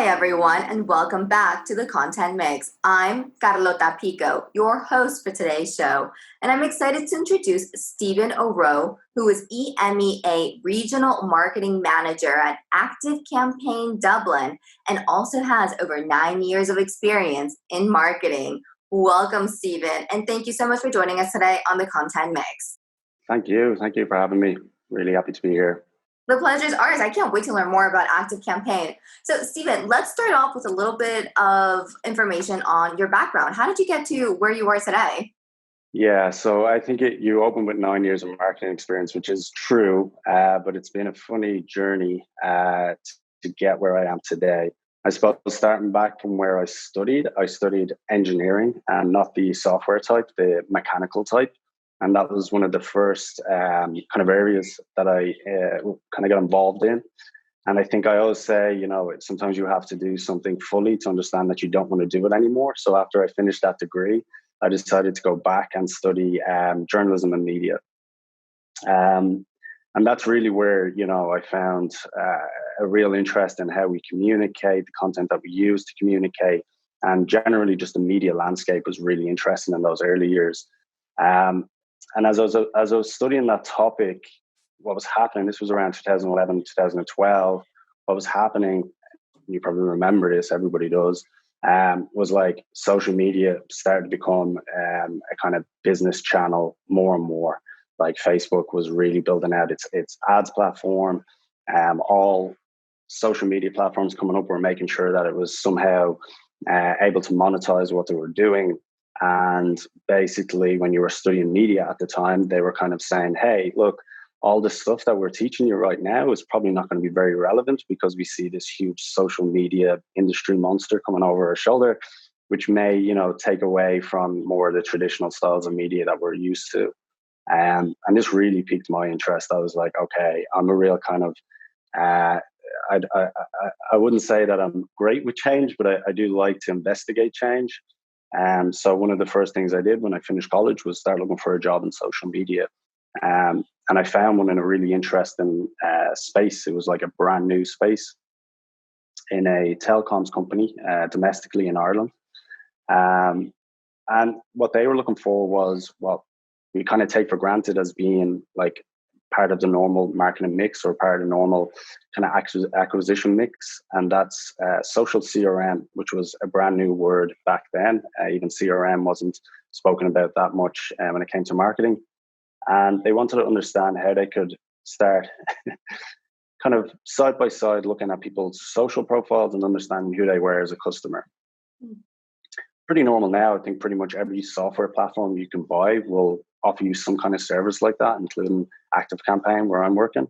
Hi, everyone, and welcome back to the Content Mix. I'm Carlota Pico, your host for today's show, and I'm excited to introduce Stephen O'Rowe, who is EMEA Regional Marketing Manager at ActiveCampaign Dublin and also has over 9 years of experience in marketing. Welcome, Stephen, and thank you so much for joining us today on the Content Mix. Thank you. Thank you for having me. Really happy to be here. The pleasure is ours. I can't wait to learn more about ActiveCampaign. So, Stephen, let's start off with a little bit of information on your background. How did you get to where you are today? Yeah, so I think you opened with 9 years of marketing experience, which is true, but it's been a funny journey to get where I am today. I suppose starting back from where I studied engineering and not the software type, the mechanical type. And that was one of the first kind of areas that I kind of got involved in. And I think I always say, sometimes you have to do something fully to understand that you don't want to do it anymore. So after I finished that degree, I decided to go back and study journalism and media. And that's really where, I found a real interest in how we communicate, the content that we use to communicate. And generally just the media landscape was really interesting in those early years. And as I was studying that topic, what was happening, this was around 2011, 2012, what was happening, you probably remember this, everybody does, was like social media started to become a kind of business channel more and more. Like Facebook was really building out its ads platform. All social media platforms coming up were making sure that it was somehow able to monetize what they were doing. And basically, when you were studying media at the time, they were kind of saying, hey, look, all the stuff that we're teaching you right now is probably not going to be very relevant because we see this huge social media industry monster coming over our shoulder, which may, take away from more of the traditional styles of media that we're used to. And this really piqued my interest. I was like, okay, I'm a real kind of, I wouldn't say that I'm great with change, but I do like to investigate change. So one of the first things I did when I finished college was start looking for a job in social media. And I found one in a really interesting space. It was like a brand new space in a telecoms company domestically in Ireland. And what they were looking for was what we kind of take for granted as being like part of the normal marketing mix or part of the normal kind of acquisition mix. And that's social CRM, which was a brand new word back then. Even CRM wasn't spoken about that much when it came to marketing. And they wanted to understand how they could start kind of side by side looking at people's social profiles and understanding who they were as a customer. Pretty normal now. I think pretty much every software platform you can buy will offer you some kind of service like that, including ActiveCampaign, where I'm working.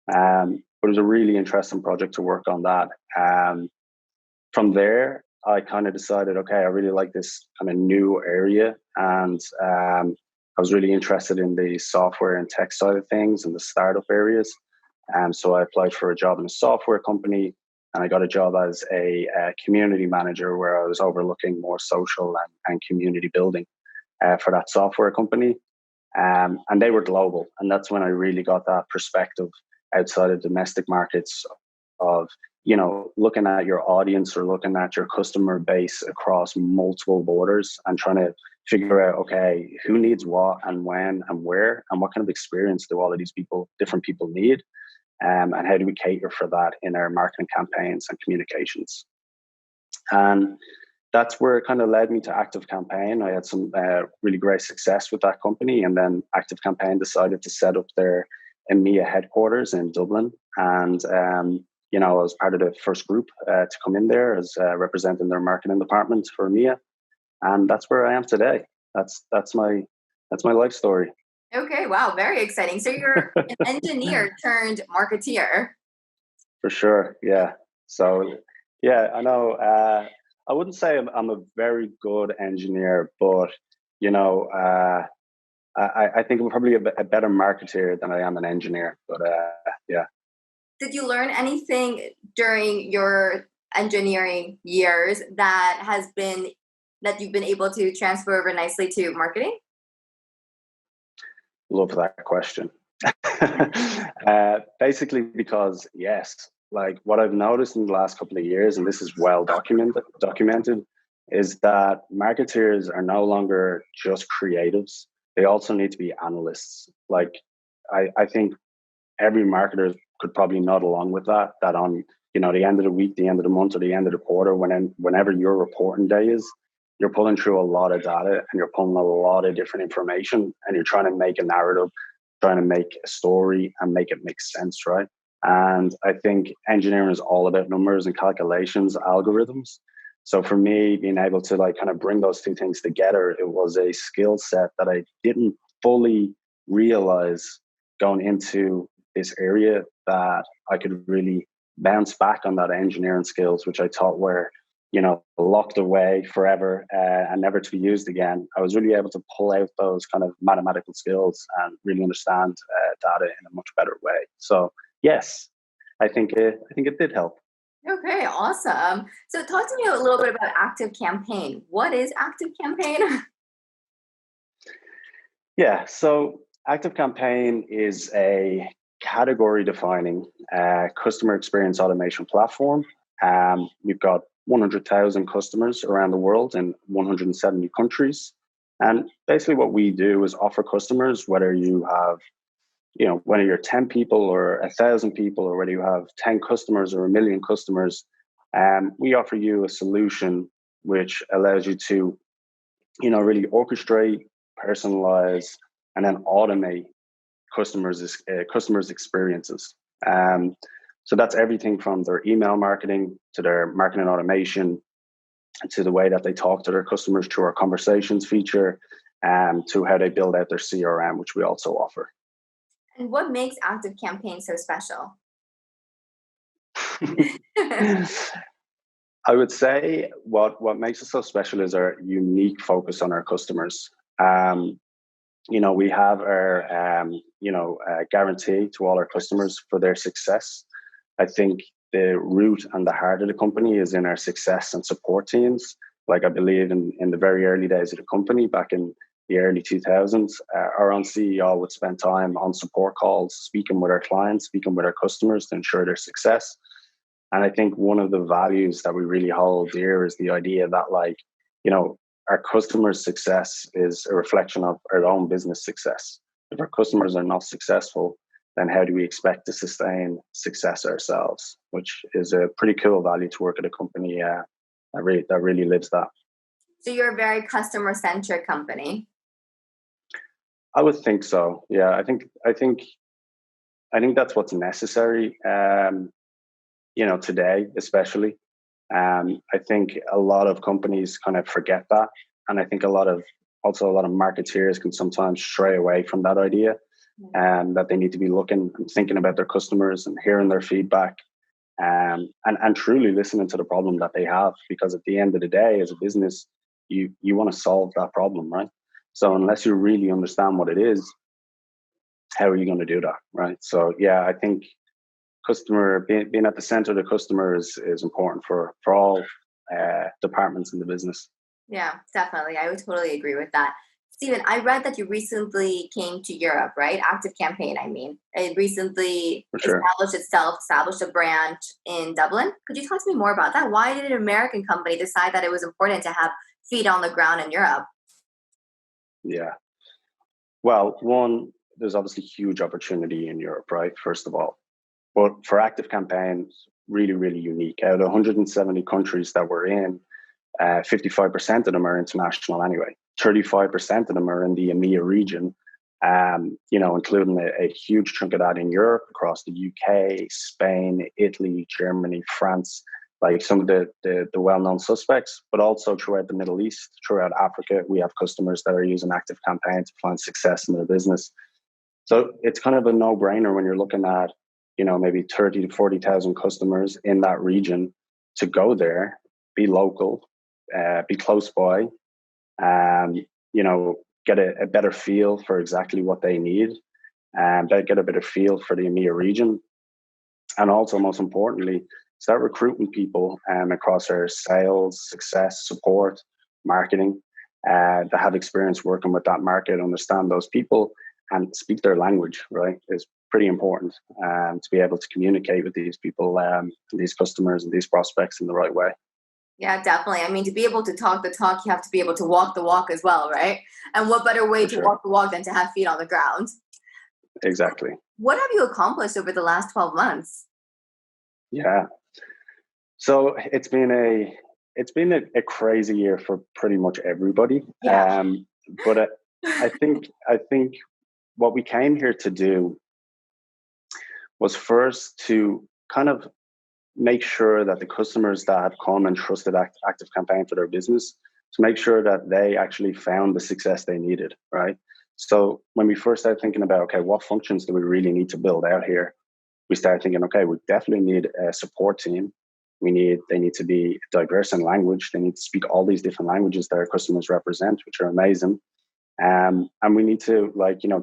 But it was a really interesting project to work on that. From there, I kind of decided, okay, I really like this kind of new area. And I was really interested in the software and tech side of things and the startup areas. So I applied for a job in a software company, and I got a job as a community manager where I was overlooking more social and community building for that software company. And they were global. And that's when I really got that perspective outside of domestic markets of, looking at your audience or looking at your customer base across multiple borders and trying to figure out, okay, who needs what and when and where and what kind of experience do all of these different people need? And how do we cater for that in our marketing campaigns and communications? And that's where it kind of led me to ActiveCampaign. I had some really great success with that company. And then ActiveCampaign decided to set up their EMEA headquarters in Dublin. And, I was part of the first group to come in there as representing their marketing department for EMEA. And that's where I am today. That's my life story. Okay, wow, very exciting. So you're an engineer turned marketeer. For sure, yeah. So, yeah, I know. I wouldn't say I'm a very good engineer, but I think I'm probably a better marketeer than I am an engineer. But yeah. Did you learn anything during your engineering years that you've been able to transfer over nicely to marketing? Love that question. Basically, because yes, like what I've noticed in the last couple of years, and this is well documented, is that marketeers are no longer just creatives. They also need to be analysts. Like I think every marketer could probably nod along with that. That on the end of the week, the end of the month, or the end of the quarter, whenever your reporting day is, you're pulling through a lot of data and you're pulling a lot of different information, and you're trying to make a narrative, trying to make a story and make it make sense, right? And I think engineering is all about numbers and calculations, algorithms. So for me, being able to like kind of bring those two things together, it was a skill set that I didn't fully realize going into this area, that I could really bounce back on that engineering skills, which I thought were, locked away forever and never to be used again. I was really able to pull out those kind of mathematical skills and really understand data in a much better way. So yes, I think it did help. Okay, awesome. So talk to me a little bit about ActiveCampaign. What is ActiveCampaign? Yeah, so ActiveCampaign is a category defining customer experience automation platform. We've got 100,000 customers around the world in 170 countries. And basically what we do is offer customers, whether you have, whether you're 10 people or 1,000 people, or whether you have 10 customers or 1 million customers, we offer you a solution which allows you to, really orchestrate, personalize, and then automate customers' experiences. So that's everything from their email marketing to their marketing automation to the way that they talk to their customers through our conversations feature, to how they build out their CRM, which we also offer. And what makes ActiveCampaign so special? I would say what makes it so special is our unique focus on our customers. We have our guarantee to all our customers for their success. I think the root and the heart of the company is in our success and support teams. Like I believe in the very early days of the company, back in the early 2000s, our own CEO would spend time on support calls, speaking with our clients, speaking with our customers to ensure their success. And I think one of the values that we really hold dear is the idea that, our customers' success is a reflection of our own business success. If our customers are not successful, then how do we expect to sustain success ourselves? Which is a pretty cool value to work at a company that really lives that. So you're a very customer-centric company. I would think so. Yeah, I think that's what's necessary. Today, especially. I think a lot of companies kind of forget that. And I think a lot of marketeers can sometimes stray away from that idea, and that they need to be looking and thinking about their customers and hearing their feedback, and truly listening to the problem that they have. Because at the end of the day, as a business, you want to solve that problem, right? So unless you really understand what it is, how are you going to do that, right? So yeah, I think being at the center of the customer is important for all departments in the business. Yeah, definitely. I would totally agree with that. Stephen, I read that you recently came to Europe, right? ActiveCampaign, I mean. It recently For sure. established a branch in Dublin. Could you talk to me more about that? Why did an American company decide that it was important to have feet on the ground in Europe? Yeah. Well, one, there's obviously huge opportunity in Europe, right? First of all. But for ActiveCampaign, really, really unique. Out of 170 countries that we're in, 55% of them are international anyway. 35% of them are in the EMEA region, including a huge chunk of that in Europe, across the UK, Spain, Italy, Germany, France, like some of the well-known suspects, but also throughout the Middle East, throughout Africa. We have customers that are using ActiveCampaign to find success in their business. So it's kind of a no-brainer when you're looking at, maybe 30 to 40,000 customers in that region, to go there, be local, be close by, get a better feel for exactly what they need, and get a better feel for the EMEA region. And also, most importantly, start recruiting people across our sales, success, support, marketing, that have experience working with that market, understand those people, and speak their language, right? Is pretty important to be able to communicate with these people, these customers and these prospects in the right way. Yeah, definitely. I mean, to be able to talk the talk, you have to be able to walk the walk as well, right? And what better way For to sure. walk the walk than to have feet on the ground? Exactly. What have you accomplished over the last 12 months? Yeah. So it's been a crazy year for pretty much everybody. Yeah. But I think what we came here to do was first to kind of make sure that the customers that have come and trusted ActiveCampaign for their business, to make sure that they actually found the success they needed, right? So when we first started thinking about, okay, what functions do we really need to build out here? We started thinking, okay, we definitely need a support team. They need to be diverse in language. They need to speak all these different languages that our customers represent, which are amazing. And we need to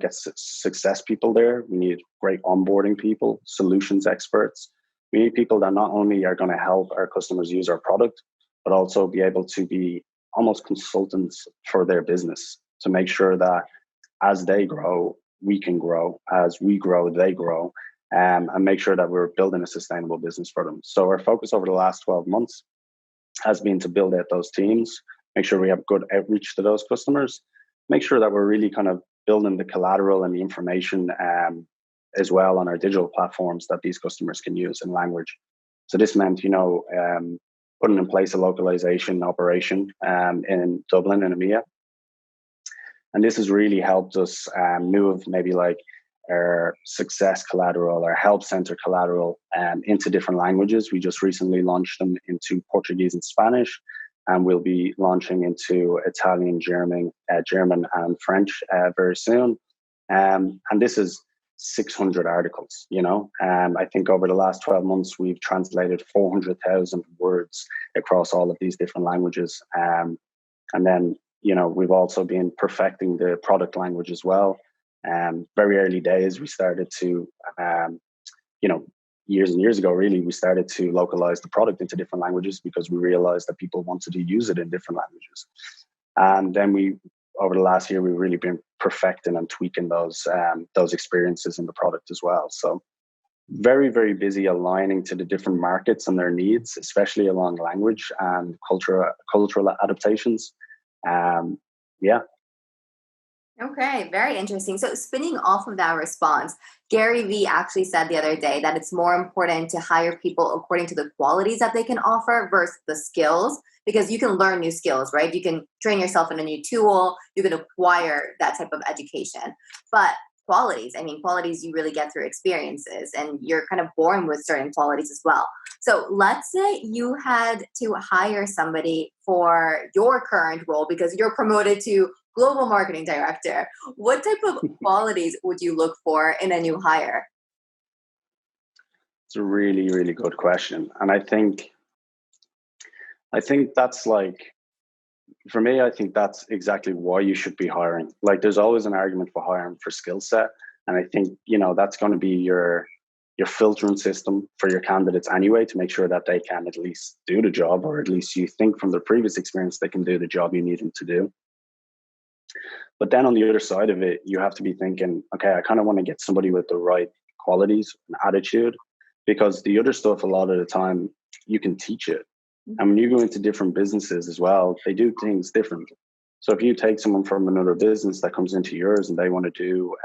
get success people there. We need great onboarding people, solutions experts. We need people that not only are going to help our customers use our product, but also be able to be almost consultants for their business to make sure that as they grow, we can grow. As we grow, they grow. And make sure that we're building a sustainable business for them. So our focus over the last 12 months has been to build out those teams, make sure we have good outreach to those customers, make sure that we're really kind of building the collateral and the information as well on our digital platforms that these customers can use in language. So this meant, putting in place a localization operation in Dublin in EMEA. And this has really helped us move maybe like our success collateral, our help center collateral into different languages. We just recently launched them into Portuguese and Spanish, and we'll be launching into Italian, German, and French very soon. And this is 600 articles, I think over the last 12 months, we've translated 400,000 words across all of these different languages. And then, we've also been perfecting the product language as well. Very early days, we started to, years and years ago, really, we started to localize the product into different languages because we realized that people wanted to use it in different languages. And then over the last year, we've really been perfecting and tweaking those experiences in the product as well. So very, very busy aligning to the different markets and their needs, especially along language and cultural adaptations. Yeah. Okay, very interesting. So spinning off of that response, Gary Vee actually said the other day that it's more important to hire people according to the qualities that they can offer versus the skills, because you can learn new skills, right? You can train yourself in a new tool, you can acquire that type of education. But qualities you really get through experiences, and you're kind of born with certain qualities as well. So let's say you had to hire somebody for your current role because you're promoted to global marketing director. What type of qualities would you look for in a new hire? It's a really, really good question. And I think that's for me, I think that's exactly why you should be hiring. Like there's always an argument for hiring for skill set. And I think, that's going to be your filtering system for your candidates anyway, to make sure that they can at least do the job, or at least you think from their previous experience, they can do the job you need them to do. But then on the other side of it, you have to be thinking, okay, I kind of want to get somebody with the right qualities and attitude, because the other stuff, a lot of the time, you can teach it. And when you go into different businesses as well, they do things differently. So if you take someone from another business that comes into yours and they want to do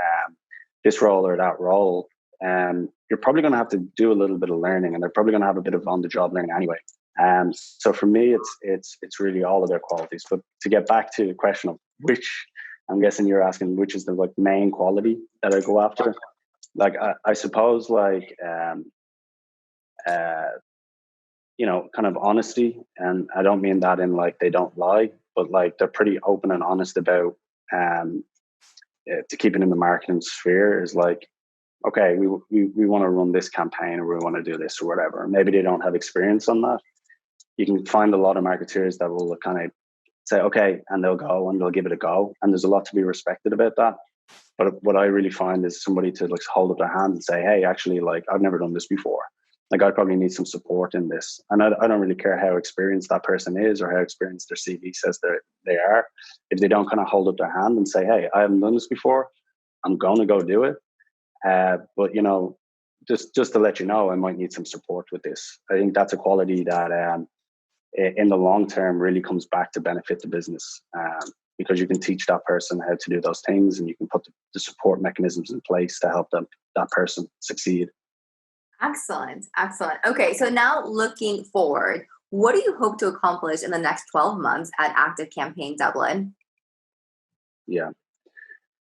this role or that role, you're probably going to have to do a little bit of learning, and they're probably going to have a bit of on-the-job learning anyway. So for me, it's really all of their qualities. But to get back to the question of which, I'm guessing you're asking which is the main quality that I go after. I suppose kind of honesty, and I don't mean that in they don't lie, but they're pretty open and honest about to keeping in the marketing sphere is okay, we want to run this campaign, or we want to do this or whatever. Maybe they don't have experience on that. You can find a lot of marketeers that will kind of say, okay, and they'll go and they'll give it a go. And there's a lot to be respected about that. But what I really find is somebody to hold up their hand and say, hey, actually, I've never done this before. I probably need some support in this. And I don't really care how experienced that person is or how experienced their CV says they are. If they don't kind of hold up their hand and say, hey, I haven't done this before, I'm going to go do it, But just to let you know, I might need some support with this. I think that's a quality that in the long term really comes back to benefit the business, because you can teach that person how to do those things, and you can put the support mechanisms in place to help that person succeed. Excellent. Excellent. Okay. So now looking forward, what do you hope to accomplish in the next 12 months at ActiveCampaign Dublin? Yeah.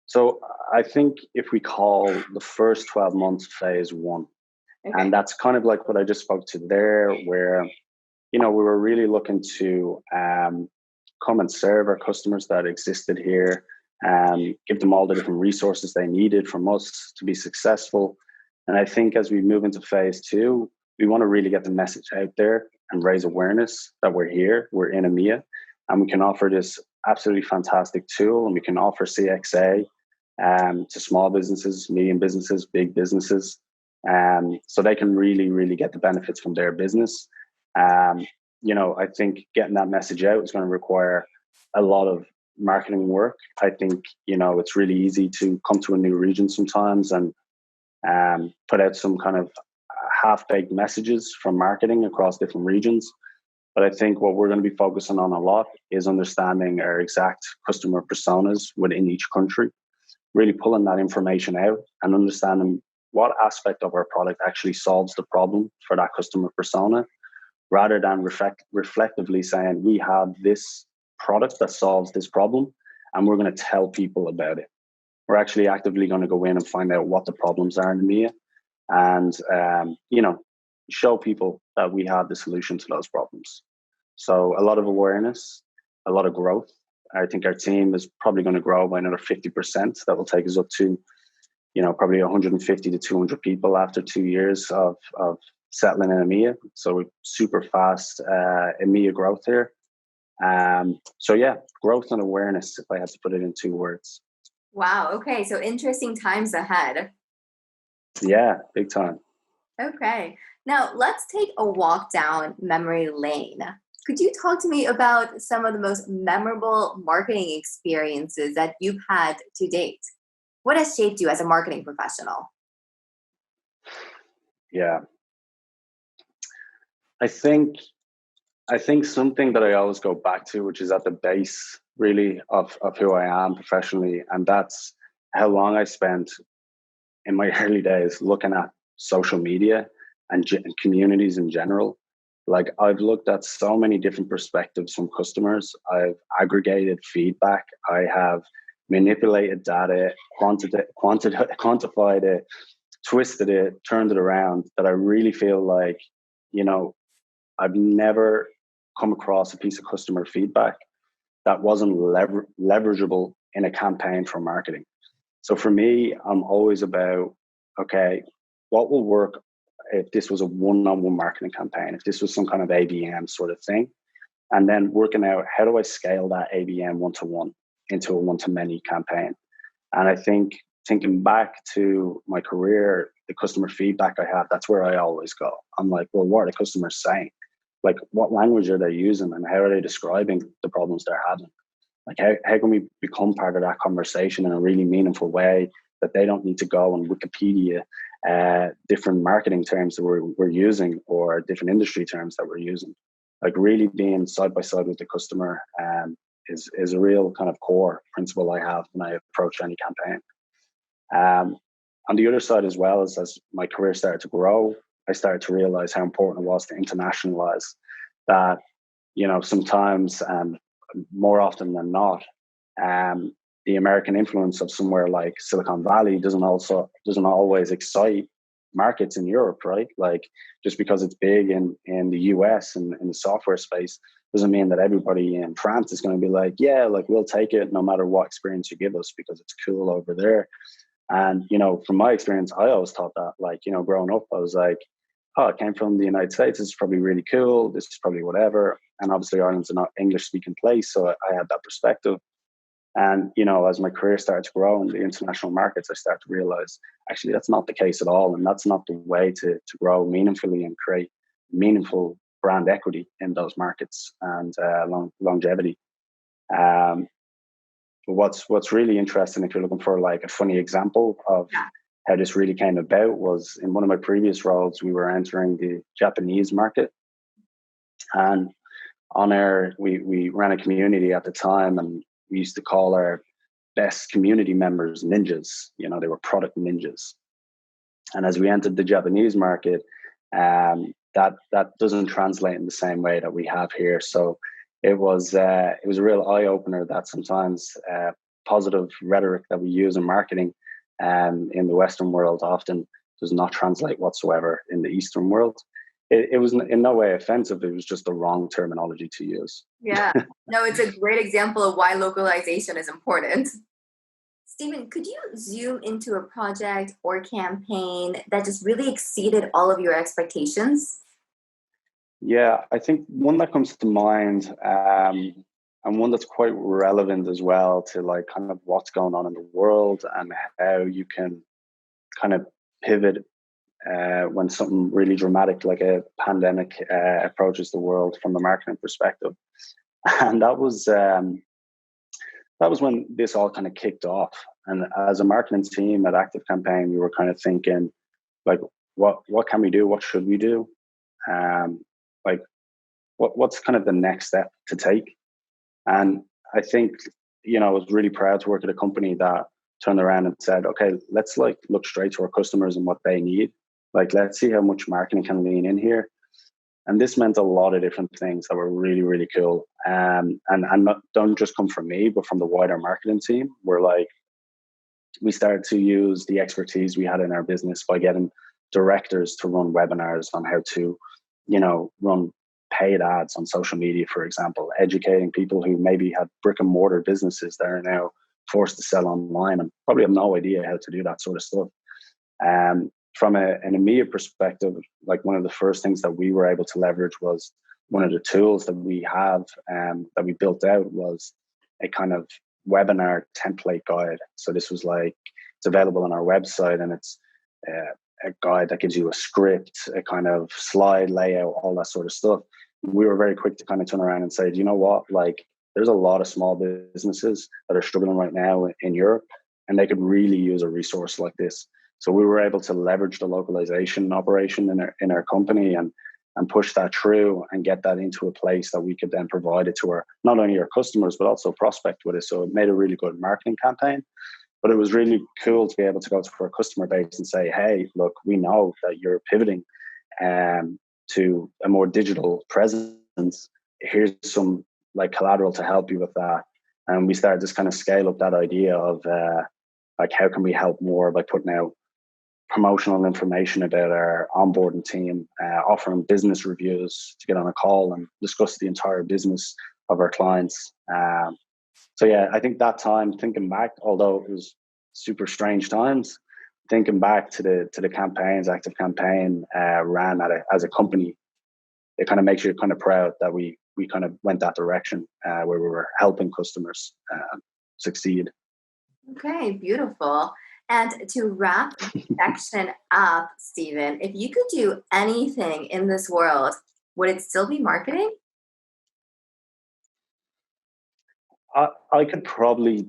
So I think if we call the first 12 months phase one, Okay. and that's kind of like what I just spoke to there, where, we were really looking to come and serve our customers that existed here, give them all the different resources they needed from us to be successful. And I think as we move into phase two, we want to really get the message out there and raise awareness that we're here, we're in EMEA, and we can offer this absolutely fantastic tool, and we can offer CXA to small businesses, medium businesses, big businesses, so they can really, really get the benefits from their business. I think getting that message out is going to require a lot of marketing work. I think, it's really easy to come to a new region sometimes and put out some kind of half-baked messages from marketing across different regions. But I think what we're going to be focusing on a lot is understanding our exact customer personas within each country, really pulling that information out and understanding what aspect of our product actually solves the problem for that customer persona, rather than reflectively saying, we have this product that solves this problem, and we're going to tell people about it. We're actually actively going to go in and find out what the problems are in EMEA, and show people that we have the solution to those problems. So a lot of awareness, a lot of growth. I think our team is probably going to grow by another 50%. That will take us up to, probably 150 to 200 people after 2 years of settling in EMEA. So we're super fast EMEA growth here. So yeah, growth and awareness, if I had to put it in 2 words. Wow. Okay. So interesting times ahead. Yeah, big time. Okay. Now let's take a walk down memory lane. Could you talk to me about some of the most memorable marketing experiences that you've had to date? What has shaped you as a marketing professional? Yeah. I think something that I always go back to, which is at the base really of who I am professionally, and that's how long I spent in my early days looking at social media and communities in general. Like, I've looked at so many different perspectives from customers. I've aggregated feedback. I have manipulated data, quantified it, twisted it, turned it around, that I really feel like, I've never come across a piece of customer feedback that wasn't leverageable in a campaign for marketing. So for me, I'm always about, okay, what will work if this was a one-on-one marketing campaign, if this was some kind of ABM sort of thing, and then working out, how do I scale that ABM one-to-one into a one-to-many campaign? And I think, thinking back to my career, the customer feedback I have, that's where I always go. I'm like, well, what are the customers saying? Like, what language are they using, and how are they describing the problems they're having? Like, how can we become part of that conversation in a really meaningful way, that they don't need to go and Wikipedia different marketing terms that we're using, or different industry terms that we're using. Like, really being side by side with the customer is a real kind of core principle I have when I approach any campaign. On the other side as well, as my career started to grow, I started to realize how important it was to internationalize. That, sometimes, more often than not, the American influence of somewhere like Silicon Valley doesn't always excite markets in Europe, right? Like, just because it's big in the US and in the software space doesn't mean that everybody in France is going to be like, yeah, like, we'll take it no matter what experience you give us, because it's cool over there. And, from my experience, I always thought that, like, growing up, I was like, oh, it came from the United States. This is probably really cool. This is probably whatever. And obviously Ireland's an English speaking place. So I had that perspective. And, as my career started to grow in the international markets, I started to realize, actually, that's not the case at all. And that's not the way to grow meaningfully and create meaningful brand equity in those markets and longevity. But what's really interesting, if you're looking for like a funny example of how this really came about was in one of my previous roles, we were entering the Japanese market. And we ran a community at the time, and we used to call our best community members ninjas. They were product ninjas. And as we entered the Japanese market, that doesn't translate in the same way that we have here. So it was a real eye opener that sometimes positive rhetoric that we use in marketing in the Western world often does not translate whatsoever in the Eastern world. It was in no way offensive. It was just the wrong terminology to use. Yeah, no, it's a great example of why localization is important. Stephen, could you zoom into a project or campaign that just really exceeded all of your expectations? Yeah, I think one that comes to mind, and one that's quite relevant as well to like kind of what's going on in the world and how you can kind of pivot when something really dramatic like a pandemic approaches the world from a marketing perspective. And that was when this all kind of kicked off. And as a marketing team at ActiveCampaign, we were kind of thinking, like, what can we do? What should we do? Like, what's kind of the next step to take? And I think, I was really proud to work at a company that turned around and said, okay, let's like look straight to our customers and what they need. Like, let's see how much marketing can lean in here. And this meant a lot of different things that were really, really cool. And don't just come from me, but from the wider marketing team. We started to use the expertise we had in our business by getting directors to run webinars on how to, run paid ads on social media, for example, educating people who maybe had brick and mortar businesses that are now forced to sell online and probably have no idea how to do that sort of stuff. From an EMEA perspective, like one of the first things that we were able to leverage was one of the tools that we have that we built out was a kind of webinar template guide. So this was it's available on our website, and it's a guide that gives you a script, a kind of slide layout, all that sort of stuff. We were very quick to kind of turn around and say, do you know what? Like, there's a lot of small businesses that are struggling right now in Europe, and they could really use a resource like this. So we were able to leverage the localization operation in our company and push that through and get that into a place that we could then provide it to not only our customers, but also prospect with it. So it made a really good marketing campaign. But it was really cool to be able to go to our customer base and say, hey, look, we know that you're pivoting to a more digital presence. Here's some like collateral to help you with that. And we started just kind of scale up that idea of how can we help more by putting out promotional information about our onboarding team, offering business reviews to get on a call and discuss the entire business of our clients. So yeah, I think that time, thinking back, although it was super strange times, thinking back to the campaigns ActiveCampaign ran as a company, it kind of makes you kind of proud that we kind of went that direction where we were helping customers succeed. Okay, beautiful. And to wrap the section up, Stephen, if you could do anything in this world, would it still be marketing? I could probably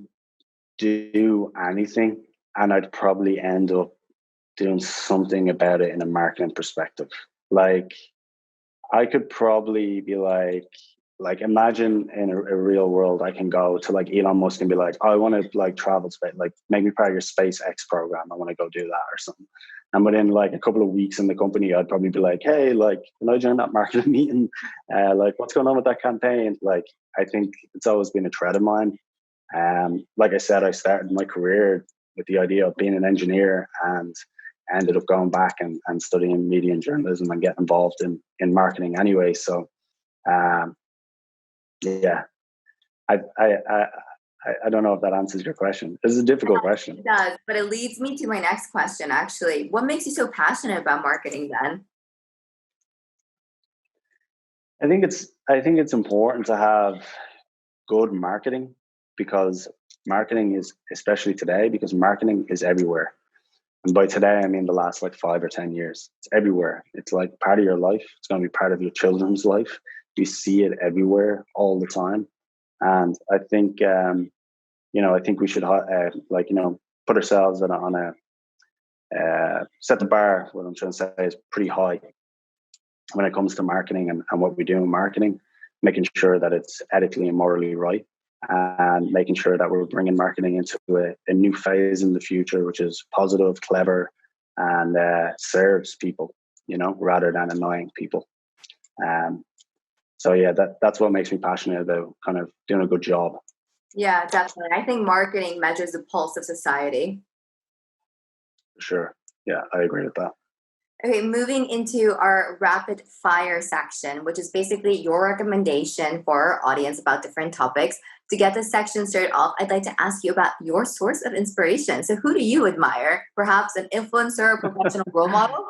do anything, and I'd probably end up doing something about it in a marketing perspective. Like, I could probably be like imagine in a real world, I can go to like Elon Musk and be like, oh, I want to like travel space, like make me part of your SpaceX program. I want to go do that or something. And within like a couple of weeks in the company, I'd probably be like, hey, like, can I join that marketing meeting? Like, what's going on with that campaign? Like, I think it's always been a thread of mine. Like I said, I started my career with the idea of being an engineer and ended up going back and studying media and journalism and getting involved in marketing anyway. So, yeah, I don't know if that answers your question. This is a difficult question. It does, but it leads me to my next question, actually. What makes you so passionate about marketing then? I think it's important to have good marketing, because marketing is, especially today, because marketing is everywhere. And by today, I mean the last like 5 or 10 years. It's everywhere. It's like part of your life. It's going to be part of your children's life. You see it everywhere all the time. And I think, I think we should put ourselves on set the bar. What I'm trying to say is pretty high when it comes to marketing and what we do in marketing, making sure that it's ethically and morally right, and making sure that we're bringing marketing into a new phase in the future, which is positive, clever, and serves people, rather than annoying people. So yeah, that's what makes me passionate about kind of doing a good job. Yeah, definitely. I think marketing measures the pulse of society. Sure. Yeah, I agree with that. Okay, moving into our rapid fire section, which is basically your recommendation for our audience about different topics. To get this section started off, I'd like to ask you about your source of inspiration. So who do you admire? Perhaps an influencer, a professional role model?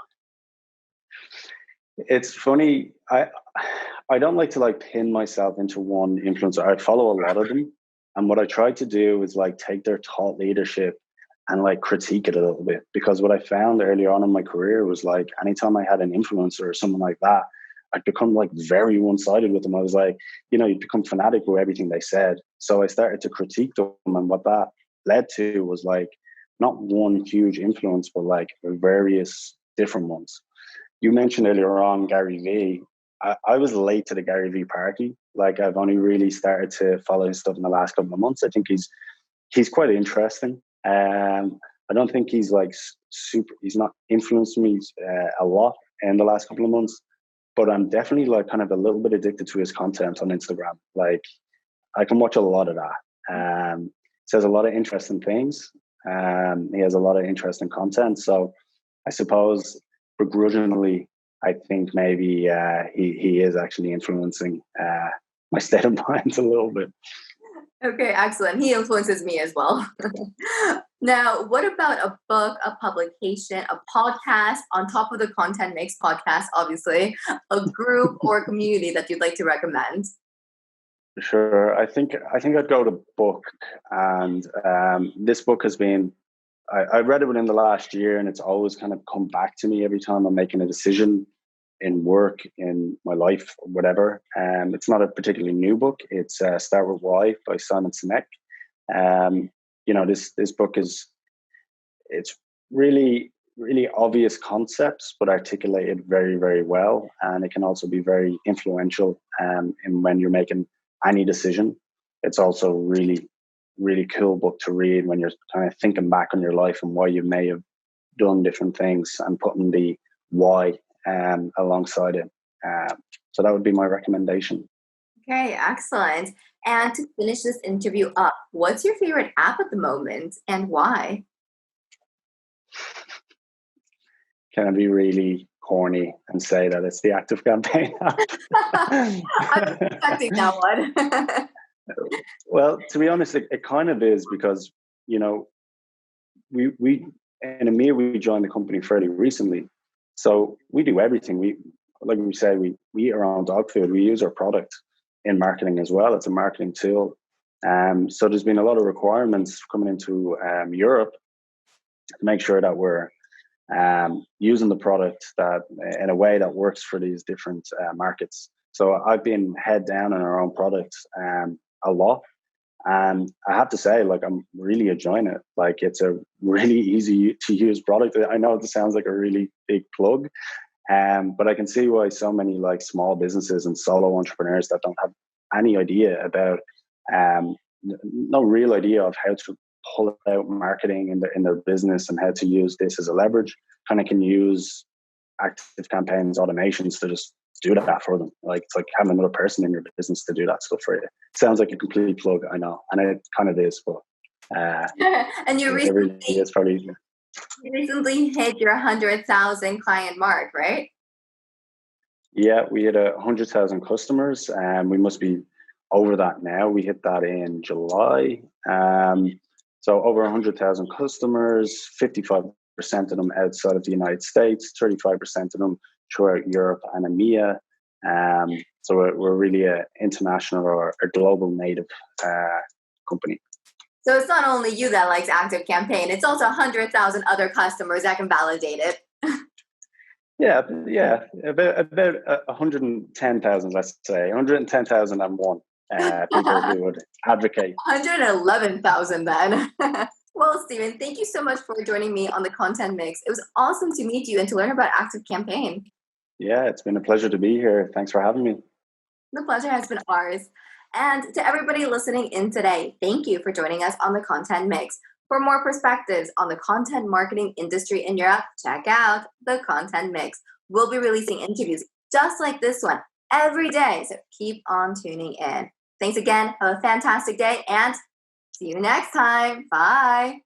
It's funny. I don't like to pin myself into one influencer. I follow a lot of them. And what I try to do is take their thought leadership and critique it a little bit, because what I found early on in my career was anytime I had an influencer or someone like that, I'd become very one-sided with them. I was you'd become fanatic with everything they said. So I started to critique them, and what that led to was not one huge influence, but various different ones. You mentioned earlier on Gary Vee. I was late to the Gary Vee party. I've only really started to follow his stuff in the last couple of months. I think he's quite interesting. I don't think he's super. He's not influenced me a lot in the last couple of months, but I'm definitely kind of a little bit addicted to his content on Instagram. I can watch a lot of that. Says a lot of interesting things. He has a lot of interesting content. So I suppose begrudgingly, I think maybe he is actually influencing my state of mind a little bit. Okay, excellent. He influences me as well. Now, what about a book, a publication, a podcast on top of the Content Mix podcast, obviously, a group or a community that you'd like to recommend? Sure. I think I'd go to book, and this book has been. I read it within the last year, and it's always kind of come back to me every time I'm making a decision in work, in my life, or whatever. It's not a particularly new book. It's Start With Why by Simon Sinek. This book it's really, really obvious concepts, but articulated very, very well. And it can also be very influential in when you're making any decision. It's also really, really cool book to read when you're kind of thinking back on your life and why you may have done different things, and putting the why alongside it. So that would be my recommendation. Okay, excellent. And to finish this interview up, what's your favorite app at the moment and why? Can I be really corny and say that it's the ActiveCampaign app? I'm expecting that one. Well, to be honest, it kind of is, because we in EMEA we joined the company fairly recently, so we do everything. We eat our own dog food. We use our product in marketing as well. It's a marketing tool. So there's been a lot of requirements coming into Europe to make sure that we're using the product that in a way that works for these different markets. So I've been head down on our own products a lot. And I have to say, I'm really enjoying it. It's a really easy to use product. I know it sounds like a really big plug, but I can see why so many small businesses and solo entrepreneurs that don't have any idea about, no real idea of how to pull out marketing in their business and how to use this as a leverage, kind of can use ActiveCampaign's automations to just do that for them. It's like having another person in your business to do that stuff for you. Sounds like a complete plug, I know, and it kind of is, but and you it's probably easier. You recently hit your 100,000 client mark, right? Yeah, we hit 100,000 customers, and we must be over that now. We hit that in July. So over 100,000 customers, 55% of them outside of the United States, 35% of them throughout Europe and EMEA. So we're really an international or a global native company. So it's not only you that likes ActiveCampaign, it's also 100,000 other customers that can validate it. Yeah, about 110,000, let's say, 110,001 people who would advocate. 111,000 then. Well, Stephen, thank you so much for joining me on the Content Mix. It was awesome to meet you and to learn about ActiveCampaign. Yeah, it's been a pleasure to be here. Thanks for having me. The pleasure has been ours. And to everybody listening in today, thank you for joining us on the Content Mix. For more perspectives on the content marketing industry in Europe, check out the Content Mix. We'll be releasing interviews just like this one every day, so keep on tuning in. Thanks again. Have a fantastic day and see you next time. Bye.